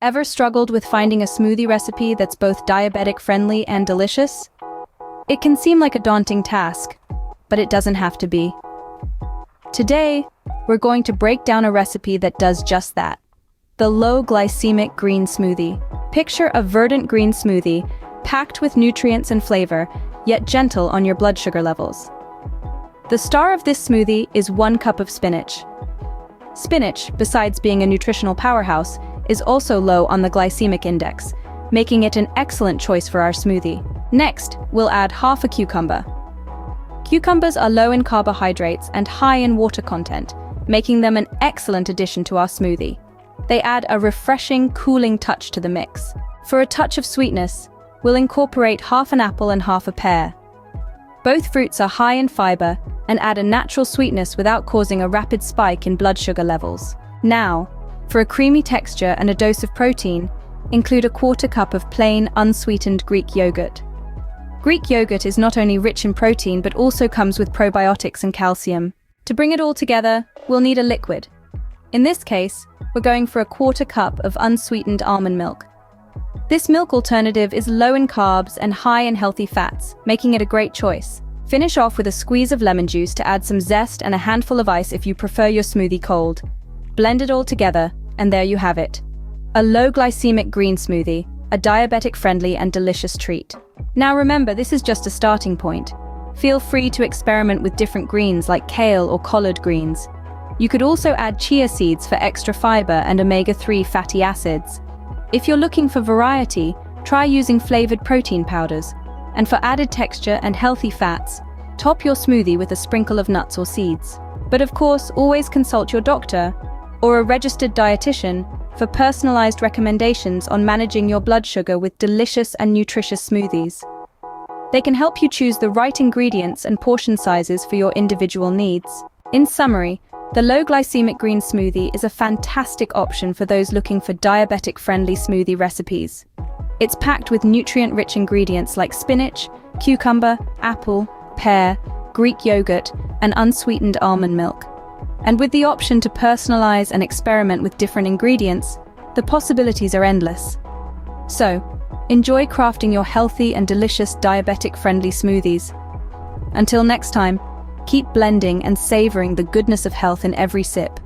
Ever struggled with finding a smoothie recipe that's both diabetic-friendly and delicious? It can seem like a daunting task, but it doesn't have to be. Today, we're going to break down a recipe that does just that. The low-glycemic green smoothie. Picture a verdant green smoothie, packed with nutrients and flavor, yet gentle on your blood sugar levels. The star of this smoothie is 1 cup of spinach. Spinach, besides being a nutritional powerhouse, is also low on the glycemic index, making it an excellent choice for our smoothie. Next, we'll add half a cucumber. Cucumbers are low in carbohydrates and high in water content, making them an excellent addition to our smoothie. They add a refreshing, cooling touch to the mix. For a touch of sweetness, we'll incorporate half an apple and half a pear. Both fruits are high in fiber and add a natural sweetness without causing a rapid spike in blood sugar levels. Now, for a creamy texture and a dose of protein, include a 1/4 cup of plain, unsweetened Greek yogurt. Greek yogurt is not only rich in protein but also comes with probiotics and calcium. To bring it all together, we'll need a liquid. In this case, we're going for a 1/4 cup of unsweetened almond milk. This milk alternative is low in carbs and high in healthy fats, making it a great choice. Finish off with a squeeze of lemon juice to add some zest and a handful of ice if you prefer your smoothie cold. Blend it all together, and there you have it. A low-glycemic green smoothie, a diabetic-friendly and delicious treat. Now remember, this is just a starting point. Feel free to experiment with different greens like kale or collard greens. You could also add chia seeds for extra fiber and omega-3 fatty acids. If you're looking for variety, try using flavored protein powders. And for added texture and healthy fats, top your smoothie with a sprinkle of nuts or seeds. But of course, always consult your doctor or a registered dietitian for personalized recommendations on managing your blood sugar with delicious and nutritious smoothies. They can help you choose the right ingredients and portion sizes for your individual needs. In summary, the low-glycemic green smoothie is a fantastic option for those looking for diabetic-friendly smoothie recipes. It's packed with nutrient-rich ingredients like spinach, cucumber, apple, pear, Greek yogurt, and unsweetened almond milk. And with the option to personalize and experiment with different ingredients, the possibilities are endless. So, enjoy crafting your healthy and delicious diabetic-friendly smoothies. Until next time, keep blending and savoring the goodness of health in every sip.